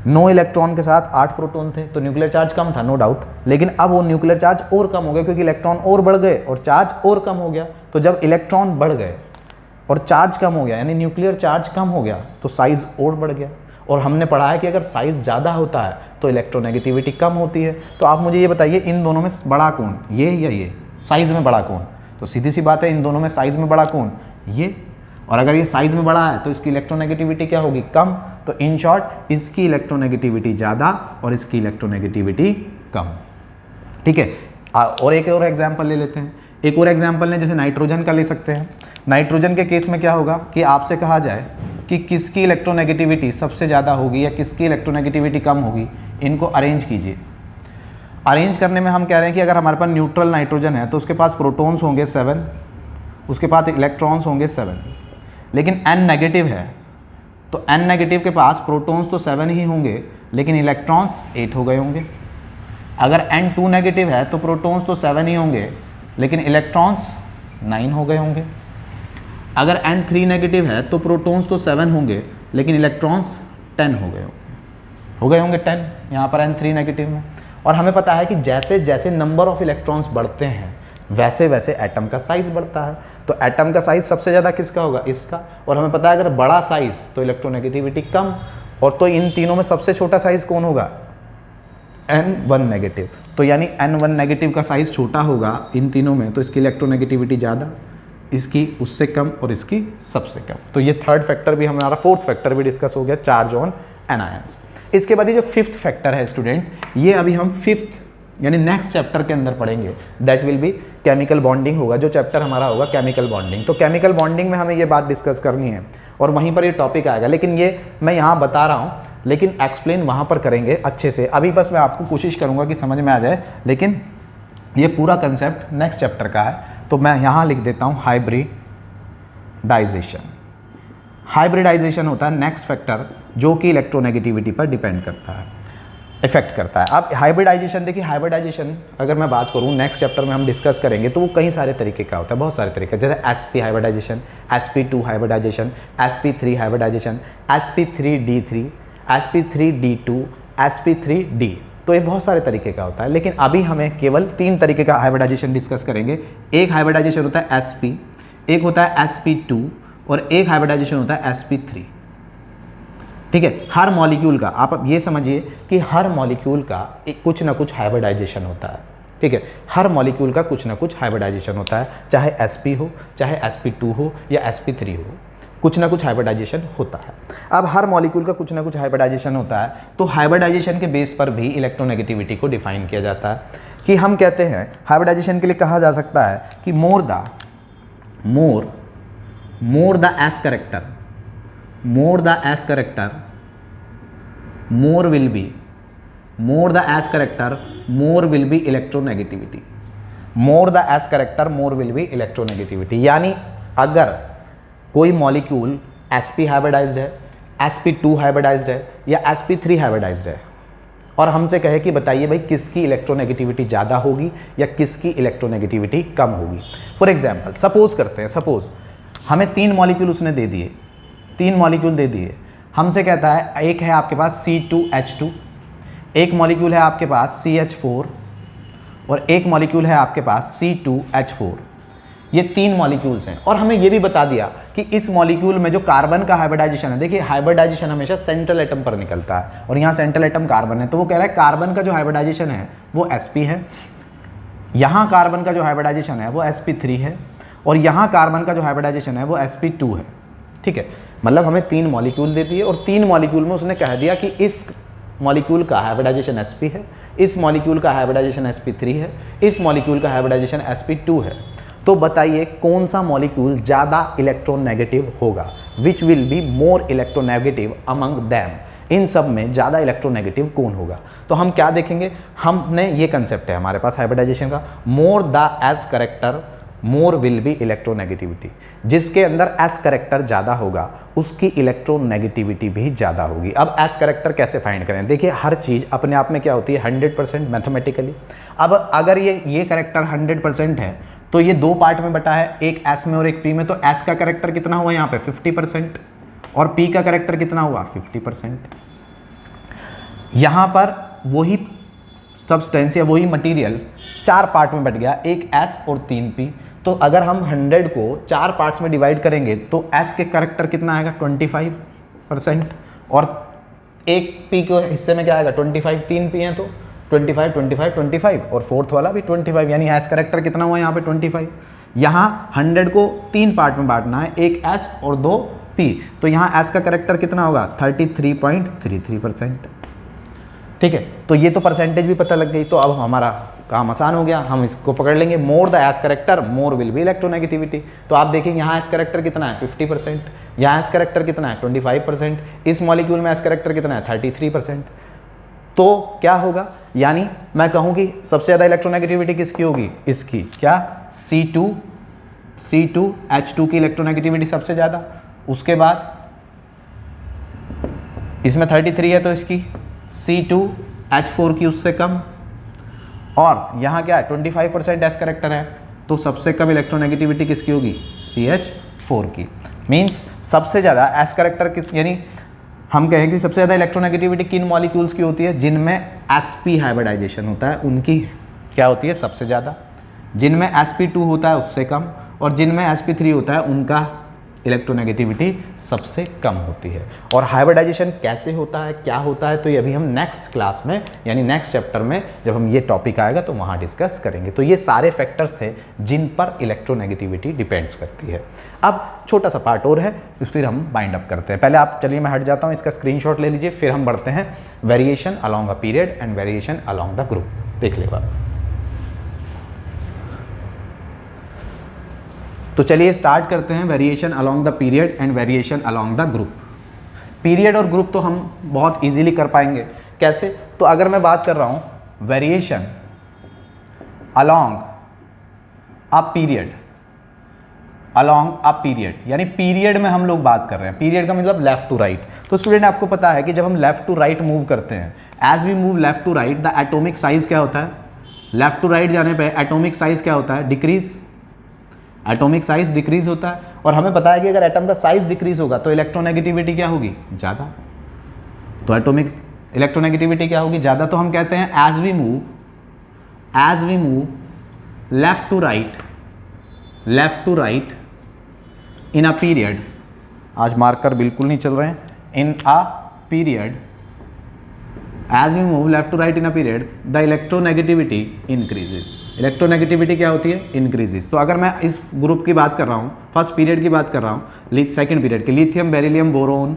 9 इलेक्ट्रॉन के साथ 8 प्रोटॉन थे तो न्यूक्लियर चार्ज कम था, नो डाउट, लेकिन अब वो न्यूक्लियर चार्ज और कम हो गया क्योंकि इलेक्ट्रॉन और बढ़ गए और चार्ज और कम हो गया। तो जब इलेक्ट्रॉन बढ़ गए और चार्ज कम हो गया, यानी न्यूक्लियर चार्ज कम हो गया, तो साइज और बढ़ गया। और हमने पढ़ा है कि अगर साइज ज़्यादा होता है तो इलेक्ट्रोनेगेटिविटी कम होती है। तो आप मुझे ये बताइए इन दोनों में बड़ा कौन, ये या ये, साइज में बड़ा कौन? तो सीधी सी बात है, इन दोनों में साइज में बड़ा कौन, ये। और अगर ये साइज में बड़ा है तो इसकी इलेक्ट्रोनेगेटिविटी क्या होगी, कम। तो इन शॉर्ट इसकी इलेक्ट्रोनेगेटिविटी ज़्यादा और इसकी इलेक्ट्रोनेगेटिविटी कम। ठीक है, और एक और एग्जाम्पल ले लेते हैं। एक और एग्जाम्पल लें, जैसे नाइट्रोजन का ले सकते हैं। नाइट्रोजन के केस में क्या होगा कि आपसे कहा जाए कि किसकी इलेक्ट्रोनेगेटिविटी सबसे ज़्यादा होगी या किसकी इलेक्ट्रोनेगेटिविटी कम होगी, इनको अरेंज कीजिए। अरेंज करने में हम कह रहे हैं कि अगर हमारे पास न्यूट्रल नाइट्रोजन है तो उसके पास प्रोटॉन्स होंगे 7, उसके पास इलेक्ट्रॉन्स होंगे 7, लेकिन N नेगेटिव है तो N नेगेटिव के पास प्रोटॉन्स तो 7 ही होंगे लेकिन इलेक्ट्रॉन्स 8 हो गए होंगे। अगर N2 नेगेटिव है तो प्रोटॉन्स तो 7 ही होंगे लेकिन इलेक्ट्रॉन्स 9 हो गए होंगे। अगर N3 नेगेटिव है तो प्रोटॉन्स तो 7 होंगे लेकिन इलेक्ट्रॉन्स 10 हो गए होंगे 10 यहाँ पर N3 नेगेटिव में। और हमें पता है कि जैसे जैसे नंबर ऑफ इलेक्ट्रॉन्स बढ़ते हैं वैसे वैसे एटम का साइज बढ़ता है। तो एटम का साइज सबसे ज़्यादा किसका होगा, इसका। और हमें पता है अगर बड़ा साइज तो इलेक्ट्रोनेगेटिविटी कम, और तो इन तीनों में सबसे छोटा साइज कौन होगा, N1 नेगेटिव। तो यानी N1 नेगेटिव का साइज छोटा होगा इन तीनों में, तो इसकी इलेक्ट्रोनेगेटिविटी ज़्यादा, इसकी उससे कम और इसकी सबसे कम। तो ये थर्ड फैक्टर भी हमारा, फोर्थ फैक्टर भी डिस्कस हो गया, चार्ज ऑन एनायंस। इसके बाद ये जो फिफ्थ फैक्टर है स्टूडेंट, ये अभी हम फिफ्थ यानी नेक्स्ट चैप्टर के अंदर पढ़ेंगे। That will be chemical bonding होगा, जो चैप्टर हमारा होगा केमिकल बॉन्डिंग। तो केमिकल बॉन्डिंग में हमें ये बात डिस्कस करनी है और वहीं पर ये टॉपिक आएगा। लेकिन ये मैं यहाँ बता रहा हूँ, लेकिन एक्सप्लेन वहाँ पर करेंगे अच्छे से। अभी बस मैं आपको कोशिश करूँगा कि समझ में आ जाए, लेकिन ये पूरा कंसेप्ट नेक्स्ट चैप्टर का है। तो मैं यहाँ लिख देता हूँ हाइब्रिडाइजेशन। हाइब्रिडाइजेशन होता है नेक्स्ट फैक्टर जो कि इलेक्ट्रोनेगेटिविटी पर डिपेंड करता है, इफेक्ट करता है। अब हाइब्रिडाइजेशन देखिए, हाइब्रिडाइजेशन अगर मैं बात करूँ नेक्स्ट चैप्टर में हम डिस्कस करेंगे तो वो कई सारे तरीके का होता है, बहुत सारे तरीके, जैसे sp hybridisation, sp2 hybridisation, sp3 hybridisation, sp3d3, sp3d2, sp3d। तो ये बहुत सारे तरीके का होता है, लेकिन अभी हमें केवल 3 तरीके का हाइब्रिडाइजेशन डिस्कस करेंगे। एक हाइब्रिडाइजेशन होता है sp, एक होता है sp2 और एक हाइब्रिडाइजेशन होता है sp3। ठीक है, हर मॉलिक्यूल का आप ये समझिए कि हर मॉलिक्यूल का कुछ ना कुछ हाइब्रिडाइजेशन होता है। ठीक है, हर मॉलिक्यूल का कुछ ना कुछ हाइब्रिडाइजेशन होता है, चाहे sp हो, चाहे sp2 हो या sp3 हो, कुछ ना कुछ हाइब्रिडाइजेशन होता है। अब हर मॉलिक्यूल का कुछ ना कुछ हाइब्रिडाइजेशन होता है, तो हाइब्रिडाइजेशन के बेस पर भी इलेक्ट्रोनेगेटिविटी को डिफाइन किया जाता है कि हम कहते हैं हाइब्रिडाइजेशन के लिए कहा जा सकता है कि more the S character more will be, more the s character, more will be electronegativity. More the s character, more will be electronegativity. यानी अगर कोई मॉलिक्यूल sp हाइब्रिडाइज्ड है, sp2 हाइब्रिडाइज्ड है या sp3 हाइब्रिडाइज्ड है और हमसे कहे कि बताइए भाई किसकी इलेक्ट्रोनेगेटिविटी ज़्यादा होगी या किसकी इलेक्ट्रोनेगेटिविटी कम होगी. फॉर एग्जांपल सपोज करते हैं, सपोज हमें 3 मॉलिक्यूल उसने दे दिए, 3 मॉलिक्यूल दे दिए. हमसे कहता है एक है आपके पास C2H2, एक मॉलिक्यूल है आपके पास CH4 और एक मॉलिक्यूल है आपके पास C2H4. ये 3 मॉलिक्यूल्स हैं और हमें ये भी बता दिया कि इस मॉलिक्यूल में जो कार्बन का हाइब्रिडाइजेशन है, देखिए हाइब्रिडाइजेशन हमेशा सेंट्रल एटम पर निकलता है और यहाँ सेंट्रल एटम कार्बन है, तो वो कह रहा है कार्बन का जो हाइब्रिडाइजेशन है वो sp है, यहाँ कार्बन का जो हाइब्रिडाइजेशन है वो sp3 है और यहाँ कार्बन का जो हाइब्रिडाइजेशन है वो sp2 है. ठीक है, मतलब हमें 3 मॉलिक्यूल दे दिए और 3 मॉलिक्यूल में उसने कह दिया कि इस मॉलिक्यूल का हाइब्रिडाइजेशन sp है, इस मॉलिक्यूल का हाइब्रिडाइजेशन sp3 है, इस मॉलिक्यूल का हाइब्रिडाइजेशन sp2 है. तो बताइए कौन सा मॉलिक्यूल ज़्यादा इलेक्ट्रोनेगेटिव होगा, which will be more electronegative among them. इन सब में ज़्यादा इलेक्ट्रोनेगेटिव कौन होगा. तो हम क्या देखेंगे, हमने ये कंसेप्ट है हमारे पास हाइब्रिडाइजेशन का, more the S character more will be electronegativity. जिसके अंदर एस करेक्टर ज़्यादा होगा उसकी इलेक्ट्रोनेगेटिविटी भी ज़्यादा होगी. अब एस करेक्टर कैसे फाइंड करें, देखिए हर चीज़ अपने आप में क्या होती है 100% मैथमेटिकली. अब अगर ये करेक्टर 100% है तो ये 2 पार्ट में बटा है, एक एस में और एक पी में, तो एस का करेक्टर कितना हुआ यहाँ पे 50% और पी का करेक्टर कितना हुआ 50%. यहाँ पर वही सब्सटेंस या वही मटेरियल 4 पार्ट में बट गया, एक एस और 3 पी. तो अगर हम 100 को 4 पार्ट्स में डिवाइड करेंगे तो एस के करेक्टर कितना आएगा 25% और एक पी के हिस्से में क्या आएगा 25, 3 पी हैं तो 25, 25, 25 और फोर्थ वाला भी 25, यानी एस करेक्टर कितना हुआ यहाँ पे 25. यहाँ 100 को 3 पार्ट में बांटना है, एक एस और 2 पी, तो यहाँ एस का करेक्टर कितना होगा 33.33%. ठीक है, तो ये तो परसेंटेज भी पता लग गई. तो अब हमारा काम आसान हो गया, हम इसको पकड़ लेंगे, more the S character more will be electronegativity. तो आप देखेंगे यहाँ एस करेक्टर कितना है 50%, यहाँ एस करेक्टर कितना है 25%, इस मॉलिक्यूल में एस करेक्टर कितना है 33%. तो क्या होगा, यानी मैं कहूँ कि सबसे ज़्यादा इलेक्ट्रोनेगेटिविटी किसकी होगी, इसकी. क्या C2H2 की इलेक्ट्रोनेगेटिविटी सबसे ज़्यादा, उसके बाद इसमें 33 है तो इसकी C2H4 की उससे कम, और यहाँ क्या है 25% एस करेक्टर है तो सबसे कम इलेक्ट्रोनेगेटिविटी किसकी होगी CH4 की. मीन्स सबसे ज़्यादा एस करेक्टर किस, यानी हम कहें कि सबसे ज़्यादा इलेक्ट्रोनेगेटिविटी किन मॉलिक्यूल्स की होती है, जिनमें sp हाइब्रिडाइजेशन होता है उनकी क्या होती है सबसे ज़्यादा, जिनमें sp2 होता है उससे कम और जिनमें sp3 होता है उनका इलेक्ट्रोनेगेटिविटी सबसे कम होती है. और हाइब्रिडाइजेशन कैसे होता है, क्या होता है, तो ये अभी हम नेक्स्ट क्लास में यानी नेक्स्ट चैप्टर में जब हम ये टॉपिक आएगा तो वहाँ डिस्कस करेंगे. तो ये सारे फैक्टर्स थे जिन पर इलेक्ट्रोनेगेटिविटी डिपेंड्स करती है. अब छोटा सा पार्ट और है, फिर हम बाइंड अप करते हैं. पहले आप चलिए मैं हट जाता हूँ, इसका स्क्रीनशॉट ले लीजिए, फिर हम बढ़ते हैं variation along a period and variation along the group. देख लीजिए आप. तो चलिए स्टार्ट करते हैं variation along the period and variation along the group. Period और ग्रुप तो हम बहुत इजीली कर पाएंगे. कैसे, तो अगर मैं बात कर रहा हूं variation along a period, along a period यानी पीरियड में हम लोग बात कर रहे हैं. पीरियड का मतलब लेफ्ट टू राइट. तो स्टूडेंट आपको पता है कि जब हम लेफ्ट टू राइट मूव करते हैं, as we move left to right the atomic size क्या होता है, लेफ्ट टू राइट जाने पे एटॉमिक साइज क्या होता है डिक्रीज, एटॉमिक साइज डिक्रीज होता है. और हमें पता है कि अगर एटम का साइज डिक्रीज होगा तो इलेक्ट्रोनेगेटिविटी क्या होगी ज़्यादा. तो एटॉमिक इलेक्ट्रोनेगेटिविटी क्या होगी ज़्यादा. तो हम कहते हैं as we move left to right in a period, आज मार्कर बिल्कुल नहीं चल रहे हैं, in a period, as we move left to right in a period the electronegativity increases. Electronegativity क्या होती है इंक्रीजेज. तो अगर मैं इस ग्रुप की बात कर रहा हूँ, फर्स्ट पीरियड की बात कर रहा हूँ, सेकंड पीरियड की, lithium, beryllium, boron,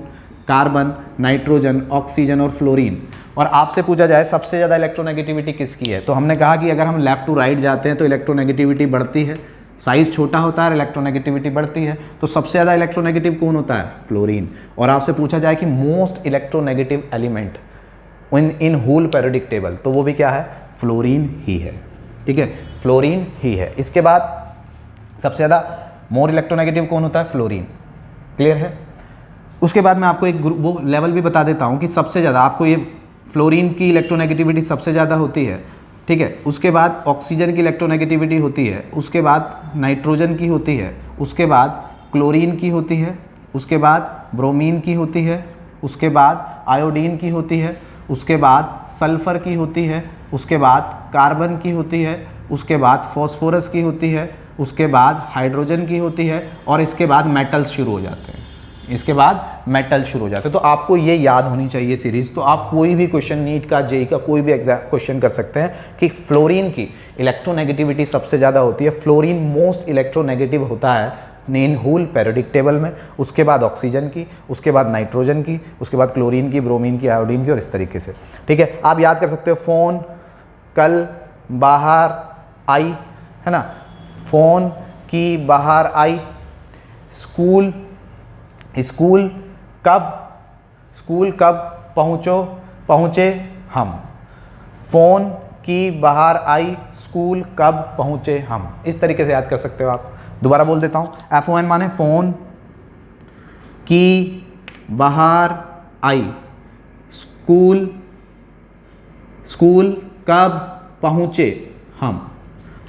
carbon, nitrogen, oxygen और फ्लोरीन, और आपसे पूछा जाए सबसे ज़्यादा इलेक्ट्रोनेगेटिविटी किसकी है, तो हमने कहा कि अगर हम लेफ्ट टू राइट जाते हैं तो इलेक्ट्रोनेगेटिविटी बढ़ती है, साइज छोटा होता है, इलेक्ट्रोनेगेटिविटी बढ़ती है. तो सबसे ज़्यादा इलेक्ट्रोनेगेटिव कौन होता है फ्लोरीन. और आपसे पूछा जाए कि most electronegative element in whole periodic table, तो वो भी क्या है, फ्लोरीन ही है। ठीक है, फ्लोरीन ही है। इसके बाद सबसे ज़्यादा मोर इलेक्ट्रोनेगेटिव कौन होता है, फ्लोरीन। क्लियर है। उसके बाद मैं आपको एक वो लेवल भी बता देता हूँ कि सबसे ज़्यादा आपको ये फ्लोरीन की इलेक्ट्रोनेगेटिविटी सबसे ज़्यादा होती है। ठीक है, उसके बाद ऑक्सीजन की इलेक्ट्रोनेगेटिविटी होती है, उसके बाद नाइट्रोजन की होती है, उसके बाद क्लोरीन की होती है, उसके बाद ब्रोमीन की होती है, उसके बाद आयोडीन की होती है, उसके बाद सल्फ़र की होती है, उसके बाद कार्बन की होती है, उसके बाद फॉस्फोरस की होती है, उसके बाद हाइड्रोजन की होती है, और इसके बाद मेटल्स शुरू हो जाते हैं। इसके बाद मेटल शुरू हो जाते हैं। तो आपको ये याद होनी चाहिए सीरीज। तो आप कोई भी क्वेश्चन नीट का, जेई का कोई भी एग्जाम क्वेश्चन कर सकते हैं कि फ्लोरीन की इलेक्ट्रोनेगेटिविटी सबसे ज़्यादा होती है। फ्लोरीन मोस्ट इलेक्ट्रोनेगेटिव होता है इन होल पेरियोडिक टेबल में, उसके बाद ऑक्सीजन की, उसके बाद नाइट्रोजन की, उसके बाद क्लोरीन की, ब्रोमीन की, आयोडीन की, और इस तरीके से। ठीक है, आप याद कर सकते हो फोन कल बाहर आई, है ना, फोन की बाहर आई, स्कूल कब पहुँचे हम, फ़ोन की बाहर आई, स्कूल कब पहुँचे हम। इस तरीके से याद कर सकते हो आप। दोबारा बोल देता हूँ, FON माने फ़ोन की बाहर आई, स्कूल कब पहुँचे हम,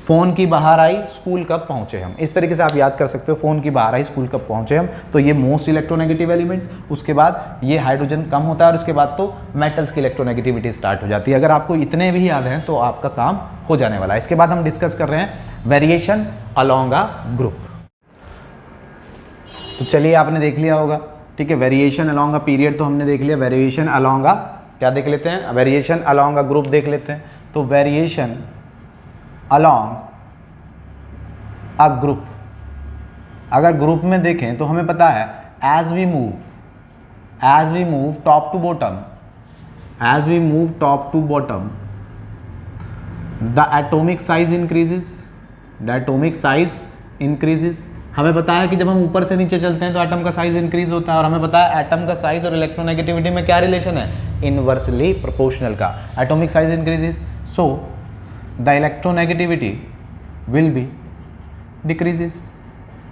फ़ोन की बाहर आई, स्कूल कब पहुँचे हम। इस तरीके से आप याद कर सकते हो, फ़ोन की बाहर आई, स्कूल कब पहुँचे हम। तो ये मोस्ट इलेक्ट्रोनेगेटिव एलिमेंट, उसके बाद ये हाइड्रोजन कम होता है, और उसके बाद तो मेटल्स की इलेक्ट्रोनेगेटिविटी स्टार्ट हो जाती है। अगर आपको इतने भी याद हैं तो आपका काम हो जाने वाला है। इसके बाद हम डिस्कस कर रहे हैं वेरिएशन अलॉन्ग अ ग्रुप। तो चलिए, आपने देख लिया होगा। ठीक है, वेरिएशन अलॉन्ग अ पीरियड तो हमने देख लिया। वेरिएशन अलॉन्ग अ क्या देख लेते हैं, वेरिएशन अलॉन्ग अ ग्रुप देख लेते हैं। तो वेरिएशन अलॉन्ग अ ग्रुप, अगर ग्रुप में देखें तो हमें पता है as we move top to bottom the atomic size increases. हमें पता है कि जब हम ऊपर से नीचे चलते हैं तो एटम का साइज इंक्रीज होता है, और हमें पता है एटम का साइज और इलेक्ट्रोनेगेटिविटी में क्या रिलेशन है, इनवर्सली प्रोपोर्शनल का। Atomic size increases, so the electronegativity will be decreases.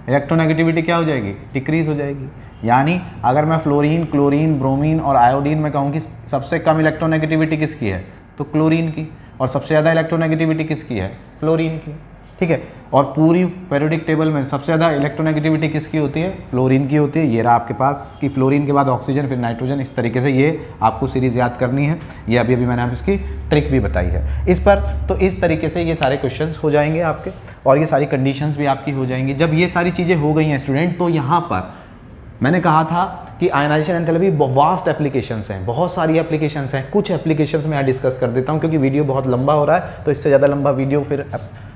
Electronegativity क्या हो जाएगी, डिक्रीज हो जाएगी। यानी अगर मैं फ्लोरीन, क्लोरीन, ब्रोमीन और आयोडीन में कहूँ कि सबसे कम इलेक्ट्रोनेगेटिविटी किसकी है, तो क्लोरीन की, और सबसे ज़्यादा इलेक्ट्रोनेगेटिविटी किसकी है, फ्लोरीन की। ठीक है, और पूरी पेरियोडिक टेबल में सबसे ज़्यादा इलेक्ट्रोनेगेटिविटी किसकी होती है, फ्लोरीन की होती है। ये रहा आपके पास कि फ्लोरीन के बाद ऑक्सीजन, फिर नाइट्रोजन। इस तरीके से ये आपको सीरीज़ याद करनी है। ये अभी मैंने आप इसकी ट्रिक भी बताई है इस पर। तो इस तरीके से ये सारे क्वेश्चंस हो जाएंगे आपके, और ये सारी कंडीशंस भी आपकी हो जाएंगी। जब ये सारी चीज़ें हो गई हैं स्टूडेंट, तो यहाँ पर मैंने कहा था कि आयनाइजेशन एंथैल्पी वास्ट एप्लीकेशंस हैं, बहुत सारी एप्लीकेशंस हैं। कुछ एप्लीकेशंस मैं यहाँ डिस्कस कर देता हूँ, क्योंकि वीडियो बहुत लंबा हो रहा है, तो इससे ज़्यादा लंबा वीडियो फिर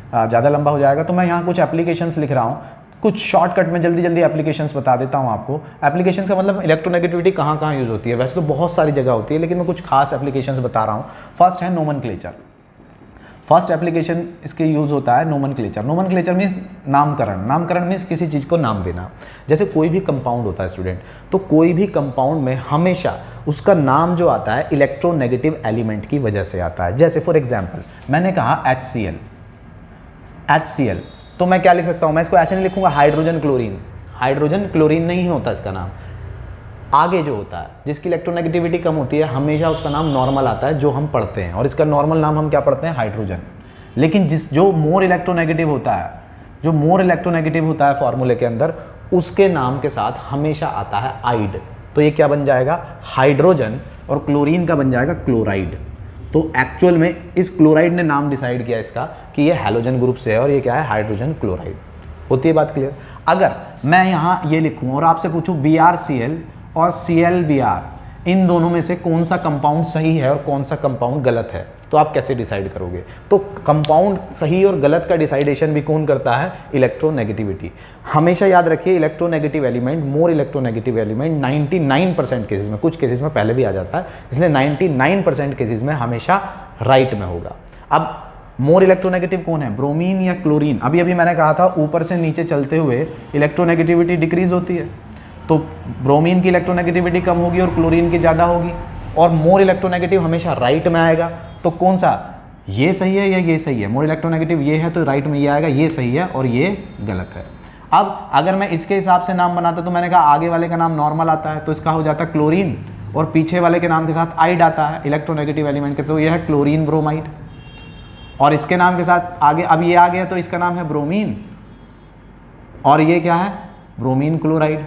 ज़्यादा लंबा हो जाएगा। तो मैं यहाँ कुछ एप्लीकेशंस लिख रहा हूँ, कुछ शॉर्टकट में जल्दी एप्लीकेशंस बता देता हूँ आपको। एप्लीकेशंस का मतलब इलेक्ट्रोनेगेटिविटी कहाँ कहाँ यूज़ होती है। वैसे तो बहुत सारी जगह होती है, लेकिन मैं कुछ खास एप्लीकेशंस बता रहा हूँ। फर्स्ट है नोमेनक्लेचर। फर्स्ट एप्लीकेशन इसके यूज़ होता है नोमेनक्लेचर। नोमेनक्लेचर मीन्स नामकरण। नामकरण मीन्स किसी चीज़ को नाम देना। जैसे कोई भी कंपाउंड होता है स्टूडेंट, तो कोई भी कंपाउंड में हमेशा उसका नाम जो आता है इलेक्ट्रोनेगेटिव एलिमेंट की वजह से आता है। जैसे फॉर एग्जाम्पल मैंने कहा HCl, तो मैं क्या लिख सकता हूँ, मैं इसको ऐसे नहीं लिखूंगा हाइड्रोजन क्लोरीन। हाइड्रोजन क्लोरीन नहीं होता इसका नाम। आगे जो होता है जिसकी इलेक्ट्रोनेगेटिविटी कम होती है, हमेशा उसका नाम नॉर्मल आता है, जो हम पढ़ते हैं, और इसका नॉर्मल नाम हम क्या पढ़ते हैं, हाइड्रोजन। लेकिन जो मोर इलेक्ट्रोनेगेटिव होता है फॉर्मूले के अंदर, उसके नाम के साथ हमेशा आता है आइड। तो ये क्या बन जाएगा, हाइड्रोजन, और क्लोरीन का बन जाएगा क्लोराइड। तो एक्चुअल में इस क्लोराइड ने नाम डिसाइड किया इसका कि ये हैलोजन ग्रुप से है, और ये क्या है, हाइड्रोजन क्लोराइड। होती है बात क्लियर। अगर मैं यहाँ ये लिखूँ और आपसे पूछूँ BrCl और ClBr, इन दोनों में से कौन सा कंपाउंड सही है और कौन सा कंपाउंड गलत है, तो आप कैसे डिसाइड करोगे। तो कंपाउंड सही और गलत का डिसाइडेशन भी कौन करता है, इलेक्ट्रोनेगेटिविटी। हमेशा याद रखिए, इलेक्ट्रोनेगेटिव एलिमेंट, मोर इलेक्ट्रोनेगेटिव एलिमेंट 99% केसेस में, कुछ केसेस में पहले भी आ जाता है, इसलिए 99% केसेस में हमेशा राइट में होगा। अब मोर इलेक्ट्रोनेगेटिव कौन है, ब्रोमीन या क्लोरीन। अभी मैंने कहा था ऊपर से नीचे चलते हुए इलेक्ट्रोनेगेटिविटी डिक्रीज होती है, तो ब्रोमीन की इलेक्ट्रोनेगेटिविटी कम होगी और क्लोरीन की ज़्यादा होगी। और मोर इलेक्ट्रोनेगेटिव हमेशा राइट में आएगा, तो कौन सा, ये सही है या ये सही है, मोर इलेक्ट्रोनेगेटिव ये है तो राइट में ये आएगा, ये सही है और ये गलत है। अब अगर मैं इसके हिसाब से नाम बनाता तो मैंने कहा आगे वाले का नाम नॉर्मल आता है तो इसका हो जाता है क्लोरीन, और पीछे वाले के नाम के साथ आइड आता है इलेक्ट्रोनेगेटिव एलिमेंट के, तो यह है क्लोरीन ब्रोमाइड, और इसके नाम के साथ आगे अब ये आ गया तो इसका नाम है ब्रोमीन, और ये क्या है, ब्रोमीन क्लोराइड।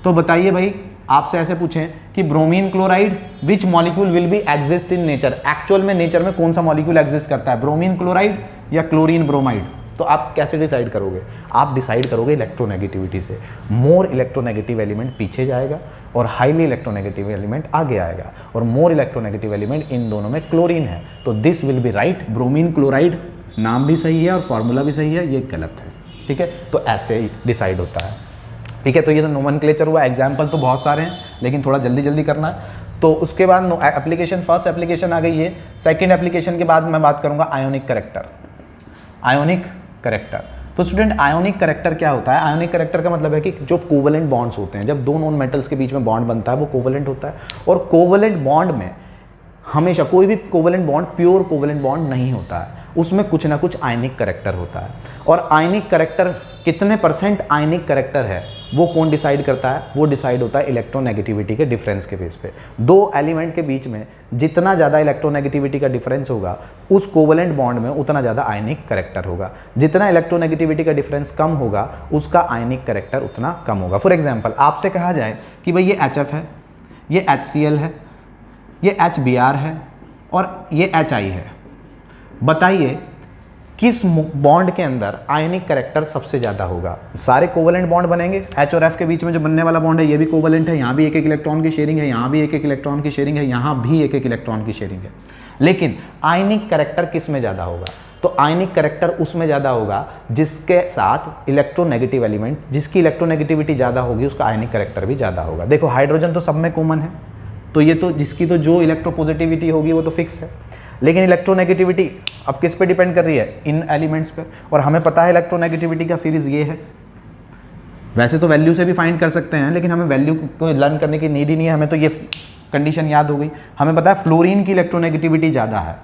तो बताइए भाई, आपसे ऐसे पूछें कि bromine chloride which molecule will be exist in nature, actual में नेचर में कौन सा मॉलिक्यूल एग्जिस्ट करता है, ब्रोमीन क्लोराइड या क्लोरीन ब्रोमाइड, तो आप कैसे डिसाइड करोगे, आप डिसाइड करोगे इलेक्ट्रोनेगेटिविटी से। मोर इलेक्ट्रोनेगेटिव एलिमेंट पीछे जाएगा और हाईली इलेक्ट्रोनेगेटिव एलिमेंट आगे आएगा, और मोर इलेक्ट्रोनेगेटिव एलिमेंट इन दोनों में क्लोरीन है, तो this will be right. Bromine chloride नाम भी सही है और फॉर्मूला भी सही है, ये गलत है, ठीक है। तो ऐसे ही डिसाइड होता है, ठीक है। तो ये तो नोमेनक्लेचर हुआ, एग्जाम्पल तो बहुत सारे हैं लेकिन थोड़ा जल्दी जल्दी करना है। तो उसके बाद एप्लीकेशन, फर्स्ट एप्लीकेशन आ गई है। सेकेंड एप्लीकेशन के बाद मैं बात करूंगा आयोनिक करेक्टर। आयोनिक करेक्टर, तो स्टूडेंट आयोनिक करेक्टर क्या होता है, आयोनिक करेक्टर का मतलब है कि जो कोवेलेंट बॉन्ड्स होते हैं, जब दो नॉन मेटल्स के बीच में बॉन्ड बनता है वो कोवेलेंट होता है, और कोवेलेंट बॉन्ड में हमेशा कोई भी covalent bond pure covalent bond नहीं होता है, उसमें कुछ ना कुछ आयनिक करेक्टर होता है। और आयनिक करेक्टर कितने परसेंट आयनिक करेक्टर है वो कौन डिसाइड करता है, वो डिसाइड होता है इलेक्ट्रोनेगेटिविटी के डिफरेंस के बेस पे। दो एलिमेंट के बीच में जितना ज़्यादा इलेक्ट्रोनेगेटिविटी का डिफरेंस होगा उस कोवेलेंट बॉन्ड में उतना ज़्यादा आयनिक करेक्टर होगा, जितना इलेक्ट्रोनेगेटिविटी का डिफरेंस कम होगा उसका आयनिक करेक्टर उतना कम होगा। फॉर एग्जाम्पल आपसे कहा जाए कि भाई ये HF है, ये HCl है, ये HBr है और ये HI है, बताइए किस बॉन्ड के अंदर आयनिक करेक्टर सबसे ज़्यादा होगा। सारे कोवेलेंट बॉन्ड बनेंगे, H और F के बीच में जो बनने वाला बॉन्ड है ये भी कोवेलेंट है, यहाँ भी एक एक इलेक्ट्रॉन की शेयरिंग है, यहाँ भी एक एक इलेक्ट्रॉन की शेयरिंग है, यहाँ भी एक एक इलेक्ट्रॉन की शेयरिंग है, लेकिन आयनिक करेक्टर किस में ज़्यादा होगा, तो आयनिक करेक्टर उसमें ज़्यादा होगा जिसके साथ इलेक्ट्रोनेगेटिव एलिमेंट, जिसकी इलेक्ट्रोनेगेटिविटी ज़्यादा होगी उसका आयनिक करेक्टर भी ज़्यादा होगा। देखो हाइड्रोजन तो सब में कॉमन है, तो ये तो जिसकी तो जो इलेक्ट्रोपॉजिटिविटी होगी वो तो फिक्स है, लेकिन इलेक्ट्रोनेगेटिविटी अब किस पे डिपेंड कर रही है, इन एलिमेंट्स पे, और हमें पता है इलेक्ट्रोनेगेटिविटी का सीरीज ये है। वैसे तो वैल्यू से भी फाइंड कर सकते हैं लेकिन हमें वैल्यू को लर्न करने की नीड ही नहीं है, हमें तो ये कंडीशन याद हो गई। हमें पता है फ्लोरीन की इलेक्ट्रोनेगेटिविटी ज़्यादा है,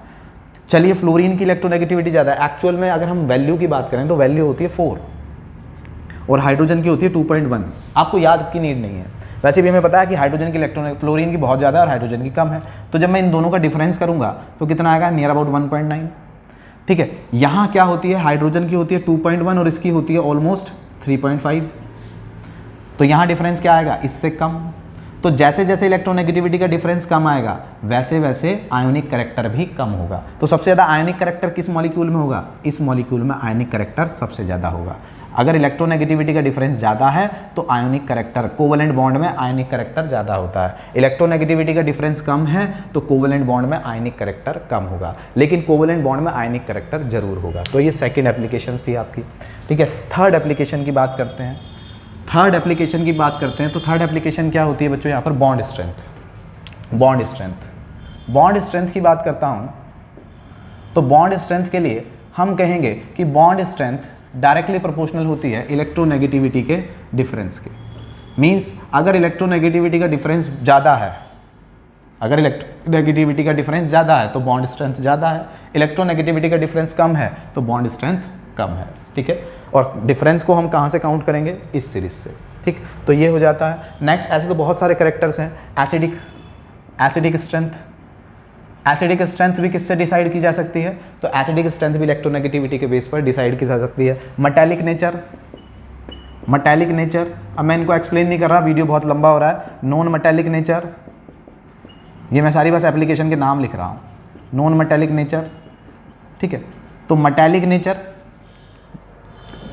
चलिए फ्लोरीन की इलेक्ट्रोनेगेटिविटी ज़्यादा है, एक्चुअल में अगर हम वैल्यू की बात करें तो वैल्यू होती है 4 और हाइड्रोजन की होती है 2.1, आपको याद की नीड नहीं है। वैसे भी हमें पता है कि हाइड्रोजन की फ्लोरीन की बहुत ज़्यादा है और हाइड्रोजन की कम है, तो जब मैं इन दोनों का डिफरेंस करूंगा तो कितना आएगा, नियर अबाउट 1.9, ठीक है। यहाँ क्या होती है, हाइड्रोजन की होती है 2.1 और इसकी होती है ऑलमोस्ट 3.5, तो यहाँ डिफरेंस क्या आएगा, इससे कम। तो जैसे जैसे इलेक्ट्रोनेगेटिविटी का डिफरेंस कम आएगा वैसे वैसे आयोनिक करेक्टर भी कम होगा। तो सबसे ज़्यादा आयोनिक करेक्टर किस मॉलिक्यूल में होगा, इस मॉलिक्यूल में आयोनिक करेक्टर सबसे ज़्यादा होगा। अगर इलेक्ट्रोनेगेटिविटी का डिफरेंस ज़्यादा है तो आयोनिक करेक्टर, कोवेलेंट बॉन्ड में आयोनिक करेक्टर ज़्यादा होता है। इलेक्ट्रोनेगेटिविटी का डिफरेंस कम है तो कोवेलेंट बॉन्ड में आयोनिक करेक्टर कम होगा, लेकिन कोवेलेंट बॉन्ड में आयोनिक करेक्टर जरूर होगा। तो ये सेकेंड एप्लीकेशन थी आपकी, ठीक है। थर्ड एप्लीकेशन की बात करते हैं। थर्ड एप्लीकेशन की बात करते हैं तो थर्ड एप्लीकेशन क्या होती है बच्चों, यहाँ पर bond strength. Bond strength, bond strength की बात करता हूँ तो बॉन्ड स्ट्रेंथ के लिए हम कहेंगे कि बॉन्ड स्ट्रेंथ डायरेक्टली प्रोपोर्शनल होती है इलेक्ट्रोनेगेटिविटी के डिफरेंस के। मींस अगर इलेक्ट्रोनेगेटिविटी का डिफरेंस ज़्यादा है, अगर इलेक्ट्रोनेगेटिविटी का डिफरेंस ज़्यादा है तो बॉन्ड स्ट्रेंथ ज़्यादा है, इलेक्ट्रोनेगेटिविटी का डिफरेंस कम है तो बॉन्ड स्ट्रेंथ कम है, ठीक है। और डिफरेंस को हम कहाँ से काउंट करेंगे, इस सीरीज से, ठीक। तो ये हो जाता है। नेक्स्ट, ऐसे तो बहुत सारे करेक्टर्स हैं। एसिडिक स्ट्रेंथ, एसिडिक स्ट्रेंथ भी किससे डिसाइड की जा सकती है, तो एसिडिक स्ट्रेंथ भी इलेक्ट्रोनेगेटिविटी के बेस पर डिसाइड की जा सकती है। मेटालिक नेचर, अब मैं इनको एक्सप्लेन नहीं कर रहा, वीडियो बहुत लंबा हो रहा है। नॉन मेटालिक नेचर, ये मैं सारी बस एप्लीकेशन के नाम लिख रहा हूँ। नॉन मेटालिक नेचर, ठीक है। तो मेटालिक नेचर,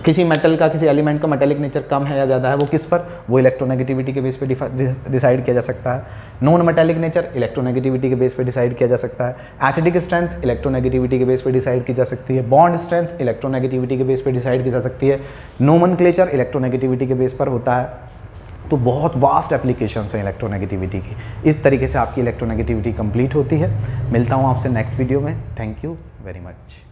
किसी मेटल का, किसी एलिमेंट का मेटालिक नेचर कम है या ज़्यादा है, वो किस पर, वो इलेक्ट्रोनेगेटिविटी के बेस पे डिसाइड किया जा सकता है। नॉन मेटालिक नेचर इलेक्ट्रोनेगेटिविटी के बेस पे डिसाइड किया जा सकता है। एसिडिक स्ट्रेंथ इलेक्ट्रोनेगेटिविटी के बेस पे डिसाइड की जा सकती है। बॉन्ड स्ट्रेंथ इलेक्ट्रोनेगेटिविटी के बेस पे डिसाइड की जा सकती है। नोमेनक्लेचर इलेक्ट्रोनेगेटिविटी के बेस पर होता है। तो बहुत वास्ट एप्लीकेशंस हैं इलेक्ट्रोनेगेटिविटी की। इस तरीके से आपकी इलेक्ट्रोनेगेटिविटी कंप्लीट होती है। मिलता हूँ आपसे नेक्स्ट वीडियो में। Thank you very much.